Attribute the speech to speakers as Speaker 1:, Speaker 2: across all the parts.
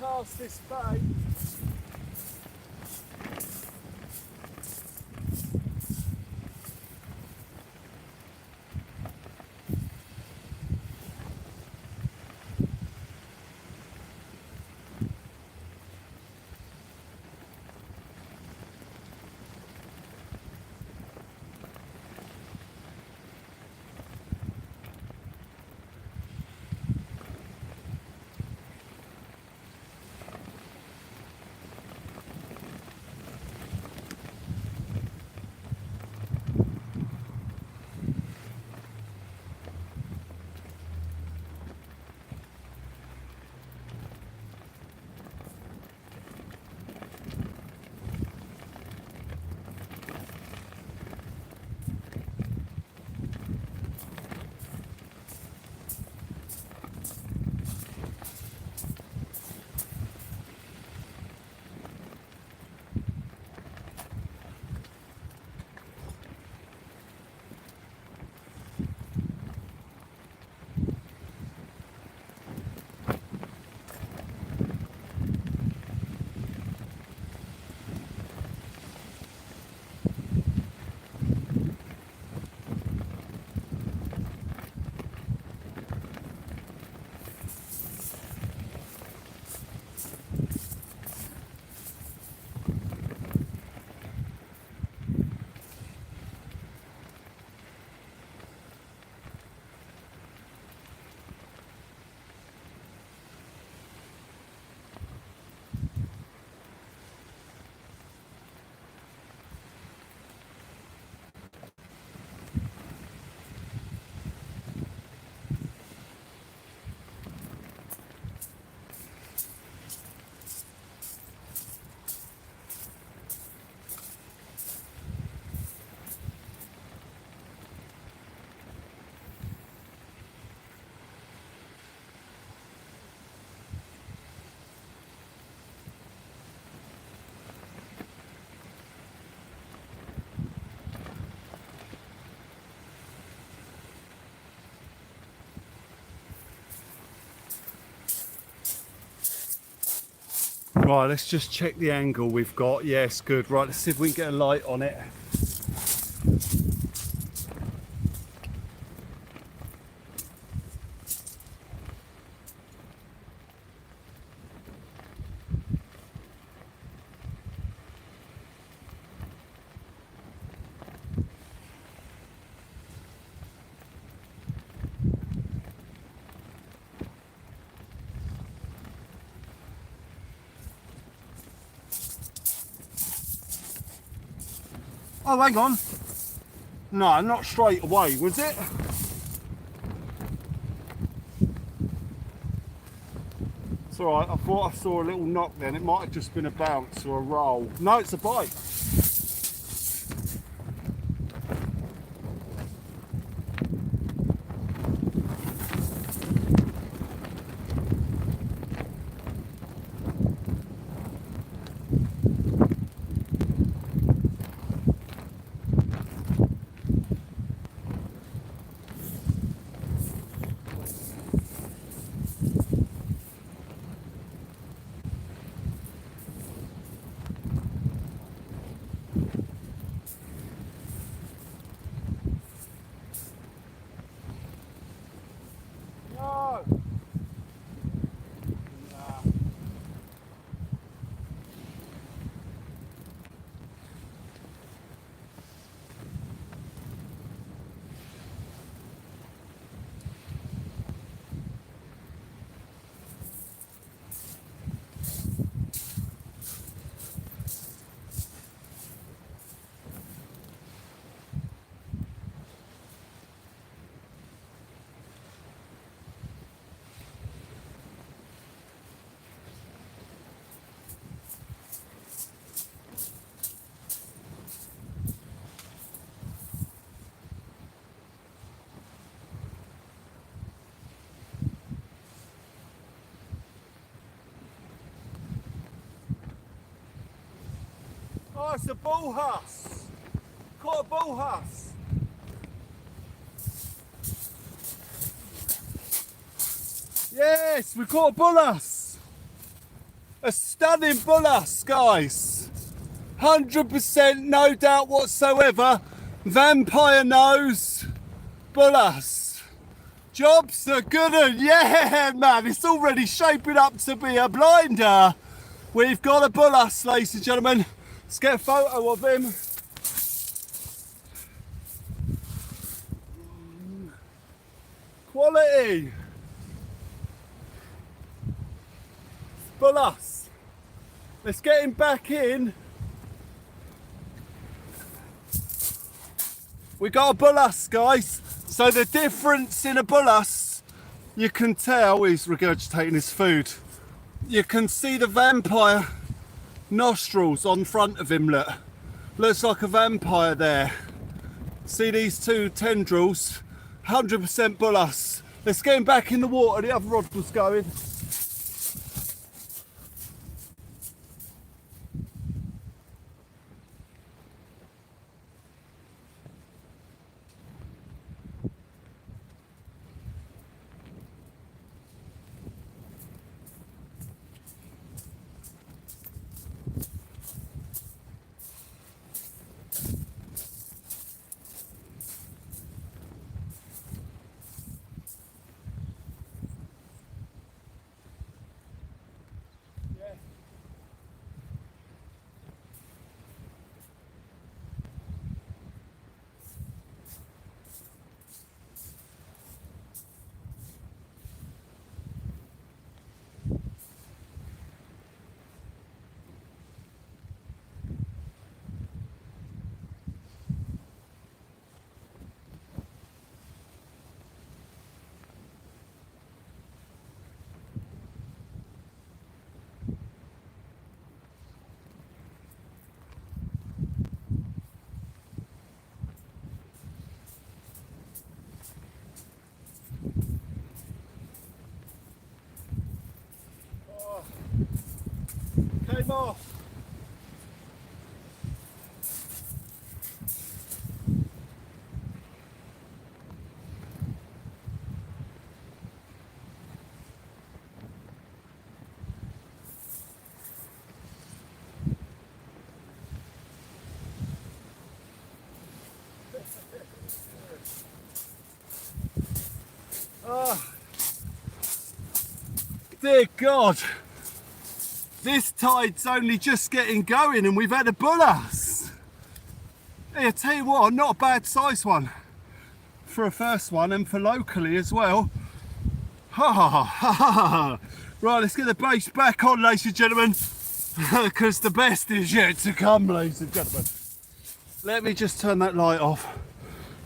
Speaker 1: past this bay. Right, let's just check the angle we've got. Yes, good. Right, let's see if we can get a light on it. Oh, hang on. No, not straight away, was it? It's all right. I thought I saw a little knock then. It might have just been a bounce or a roll. No, it's a bite. No. Nah. Oh, it's a bullhuss. Caught a bullhuss. Yes, we caught a bullhuss. stunning bullass, guys. 100%, no doubt whatsoever. Vampire nose bullass. Jobs are good, and yeah, man, it's already shaping up to be a blinder. We've got a bullass, ladies and gentlemen. Let's get a photo of him. Quality. Bullass. Let's get him back in. We got a bullass, guys. So the difference in a bullass, you can tell he's regurgitating his food. You can see the vampire nostrils on front of him, look. Looks like a vampire there. See these two tendrils? 100% bullass. Let's get him back in the water. The other rod was going. Came off. Oh, dear God. This tide's only just getting going and we've had a bullass. Hey, I tell you what, not a bad size one for a first one and for locally as well. Ha ha ha ha ha. Right, let's get the base back on, ladies and gentlemen, because the best is yet to come, ladies and gentlemen. Let me just turn that light off.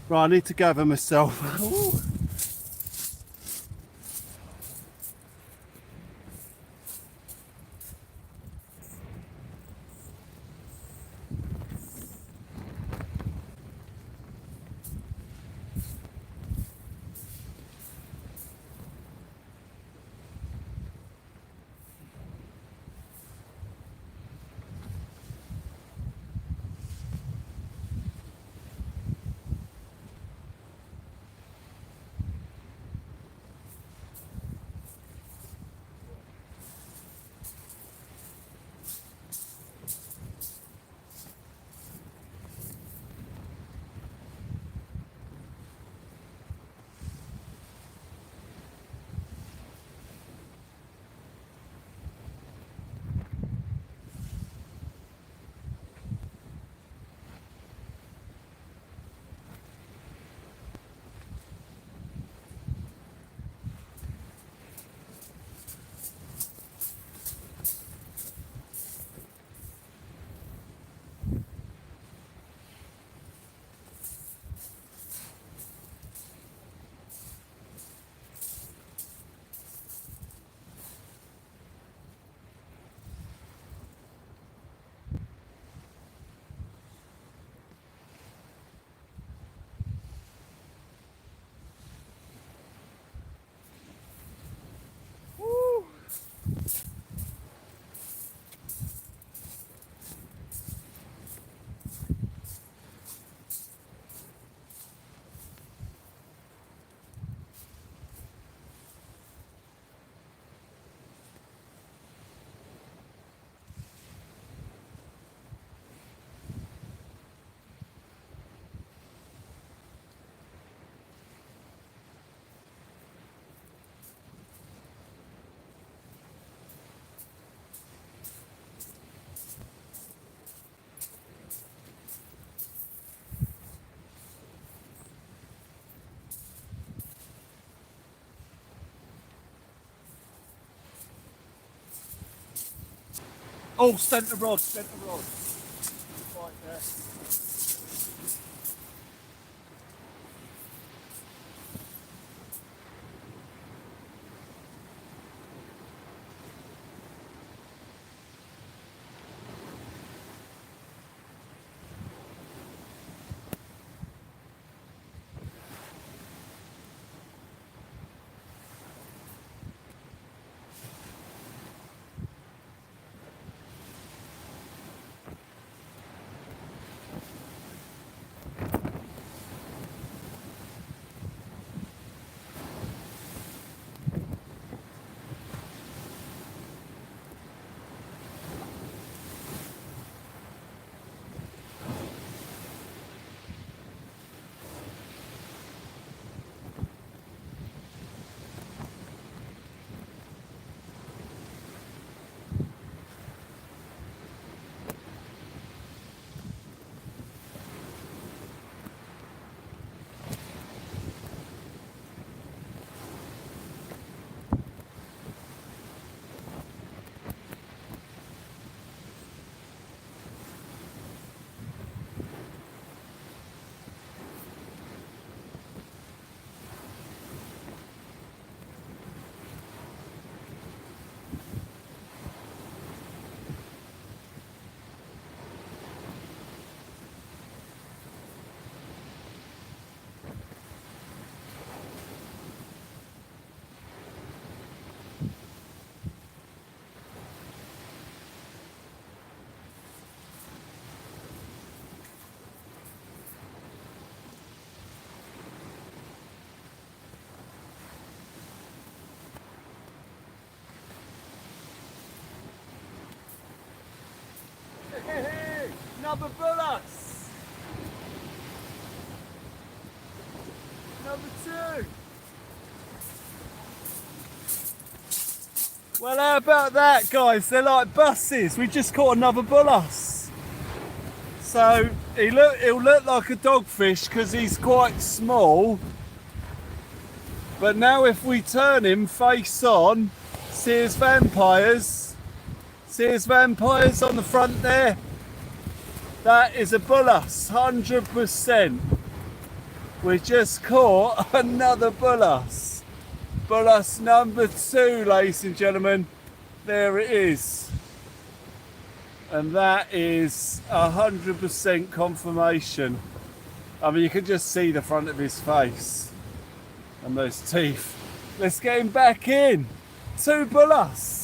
Speaker 1: Right, I need to gather myself. Ooh. Oh, centre rod, centre rod. Right there. Another bullace. Number 2. Well, how about that, guys? They're like buses. We just caught another bullace. So he'll look like a dogfish because he's quite small. But now if we turn him face on, see his vampires? See his vampires on the front there? That is a bullace, 100%. We just caught another bullace. Bullace number 2, ladies and gentlemen. There it is. And that is 100% confirmation. I mean, you can just see the front of his face and those teeth. Let's get him back in. 2 bullace.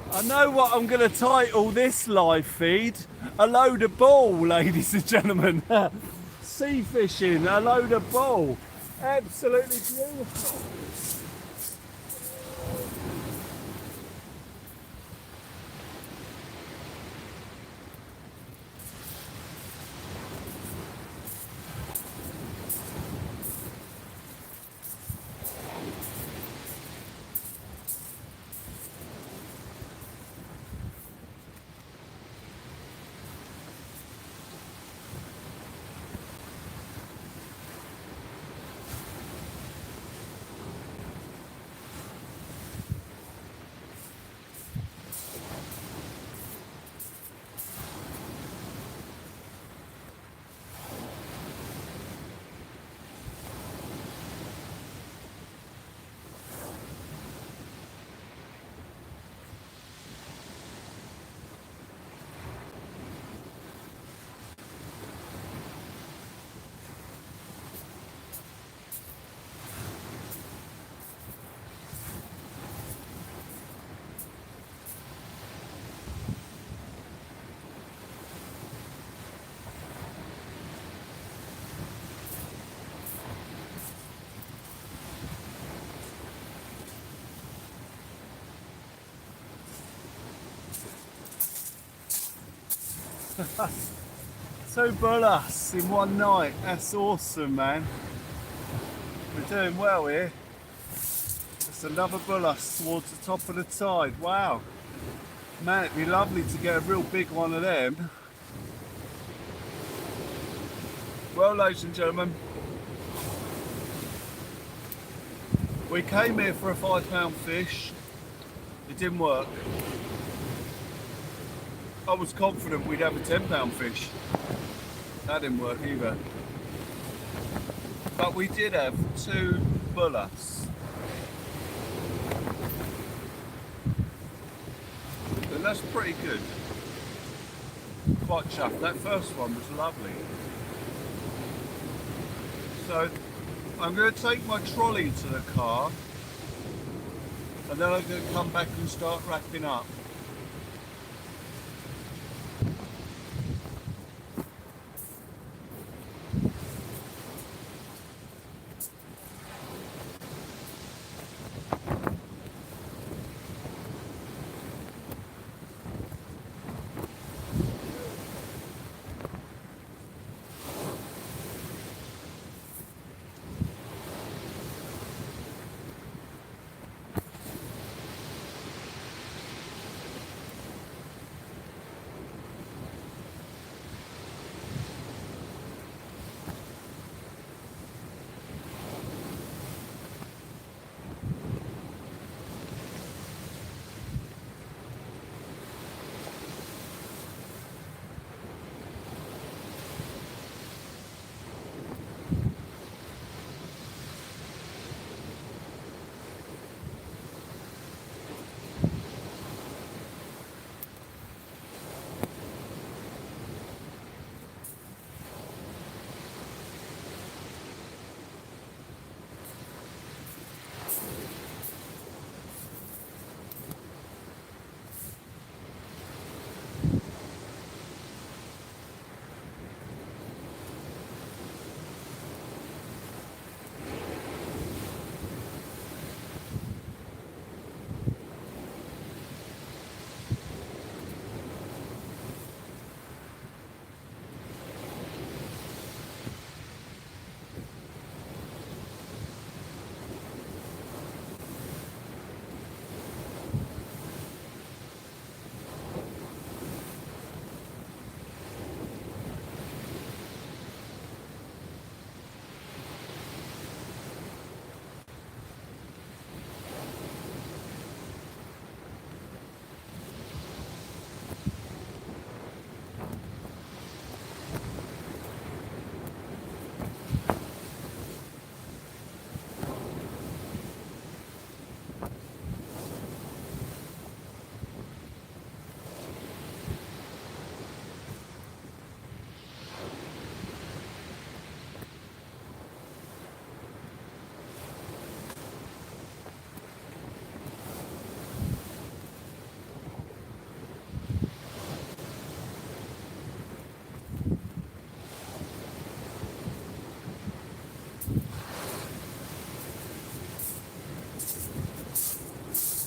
Speaker 1: I know what I'm going to title this live feed. A load of ball, ladies and gentlemen. Sea fishing, a load of ball. Absolutely beautiful. Two bullace in one night. That's awesome, man. We're doing well here. It's another bullace towards the top of the tide. Wow. Man, it'd be lovely to get a real big one of them. Well, ladies and gentlemen, we came here for a £5 fish. It didn't work. I was confident we'd have a £10 fish. That didn't work either. But we did have 2 bullets. And that's pretty good. Quite chuffed. That first one was lovely. So I'm going to take my trolley to the car and then I'm going to come back and start wrapping up.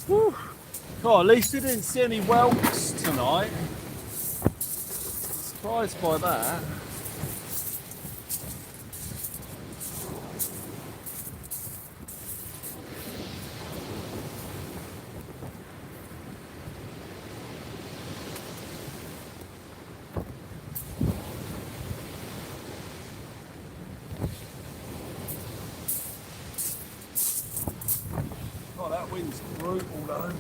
Speaker 1: Whew. Oh, at least we didn't see any whelks tonight. Surprised by that. Oh, that wind's brutal though.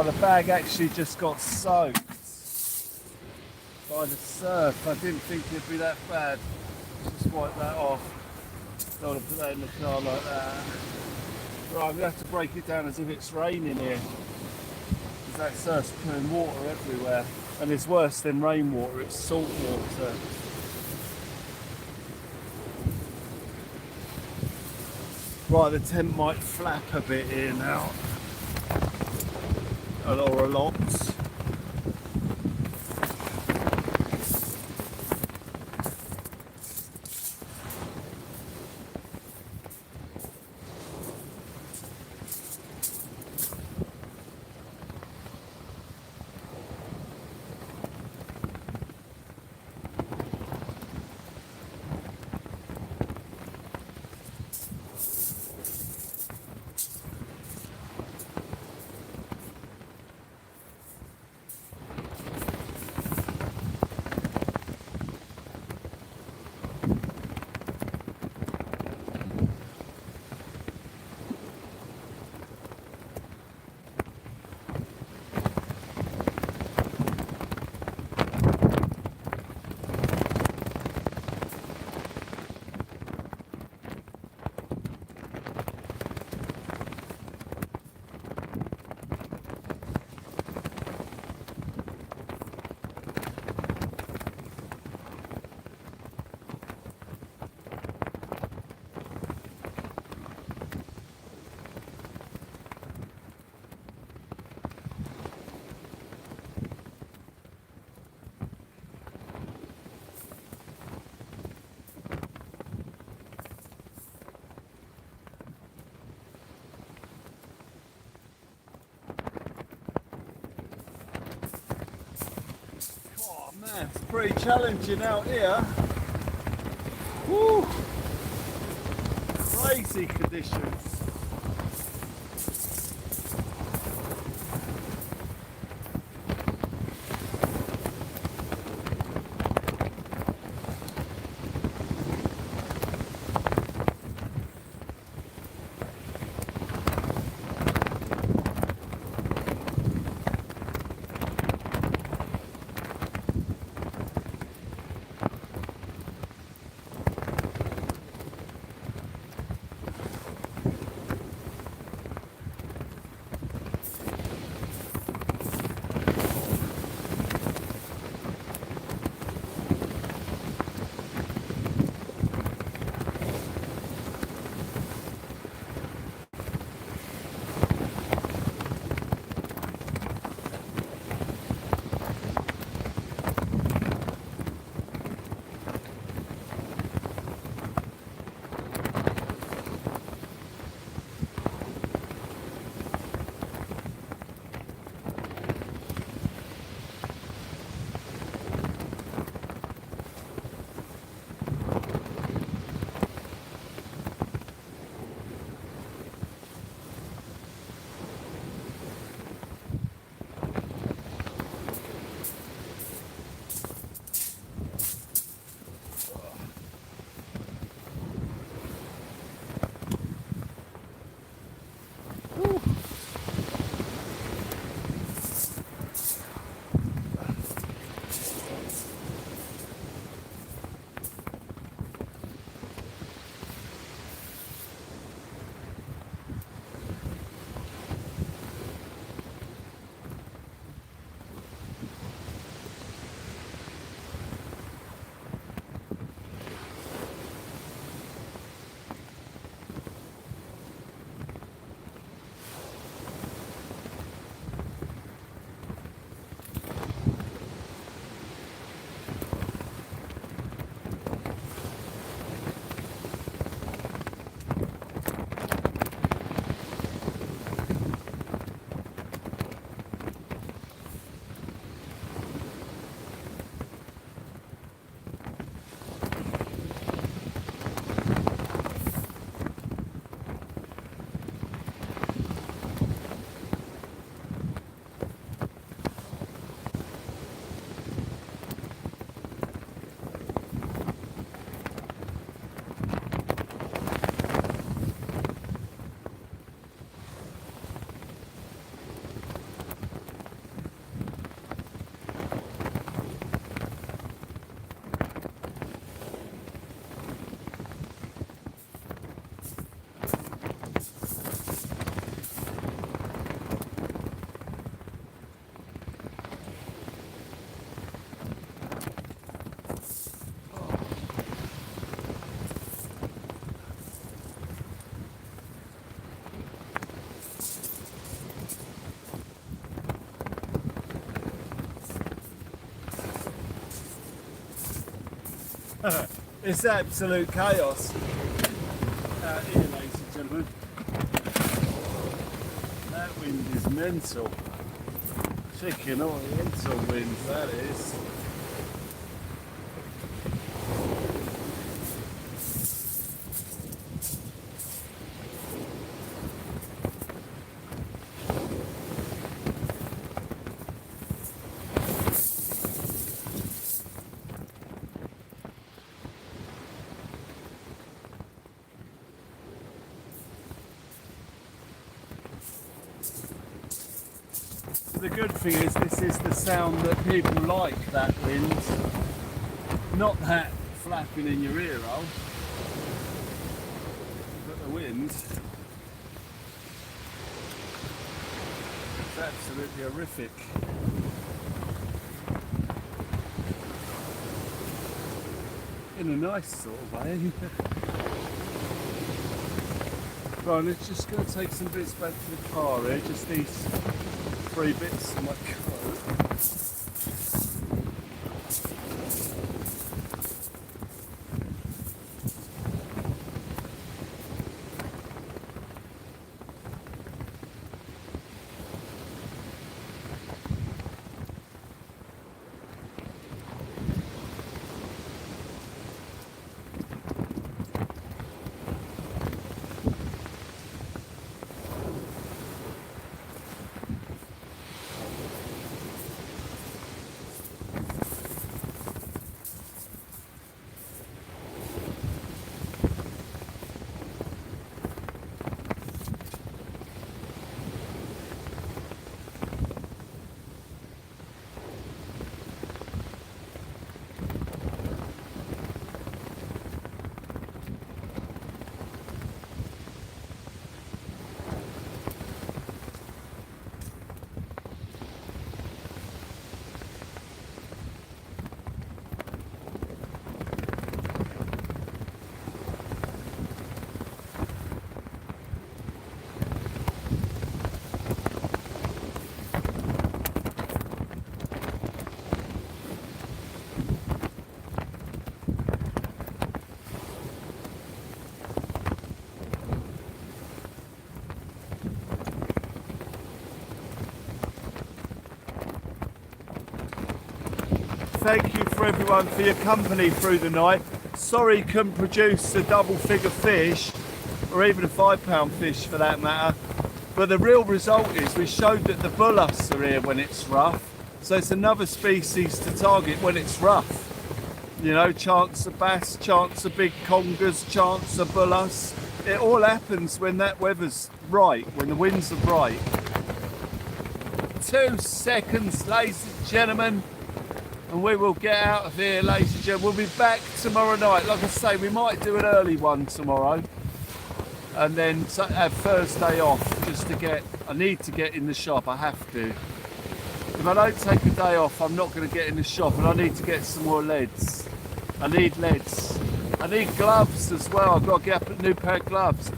Speaker 1: Oh, the bag actually just got soaked by the surf. I didn't think it'd be that bad. Just wipe that off. Don't want to put that in the car like that. Right, I'm going to have to break it down as if it's raining here. Because that surf's putting water everywhere. And it's worse than rainwater, it's salt water. Right, the tent might flap a bit here now. Or a lot. Man, it's pretty challenging out here. Woo! Crazy conditions. It's absolute chaos out here, ladies and gentlemen. That wind is mental. Chicken oriental wind, that is. The good thing is this is the sound that people like, that wind, not that flapping in your ear hole, but the wind. It's absolutely horrific. In a nice sort of way. Right, let's just go take some bits back to the car here, just these 3 bits of my car. Thank you for everyone for your company through the night. Sorry couldn't produce a double figure fish, or even a £5 fish for that matter. But the real result is we showed that the bullace are here when it's rough. So it's another species to target when it's rough. You know, chance of bass, chance of big congers, chance of bullace. It all happens when that weather's right, when the winds are right. 2 seconds, ladies and gentlemen. And we will get out of here, ladies and gentlemen. We'll be back tomorrow night. Like I say, we might do an early one tomorrow. And then have Thursday off, just to get, I need to get in the shop, I have to. If I don't take a day off, I'm not going to get in the shop, and I need to get some more leads. I need leads. I need gloves as well. I've got to get a new pair of gloves.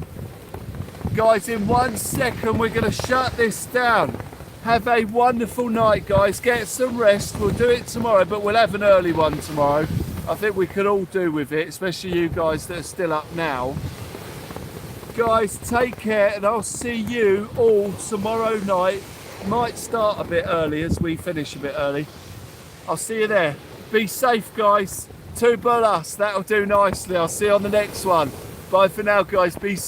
Speaker 1: Guys, in 1 second, we're going to shut this down. Have a wonderful night, guys. Get some rest. We'll do it tomorrow, but we'll have an early one tomorrow. I think we could all do with it, especially you guys that are still up now. Guys, take care, and I'll see you all tomorrow night. Might start a bit early as we finish a bit early. I'll see you there. Be safe, guys. 2 bullace, that'll do nicely. I'll see you on the next one. Bye for now, guys. Be safe.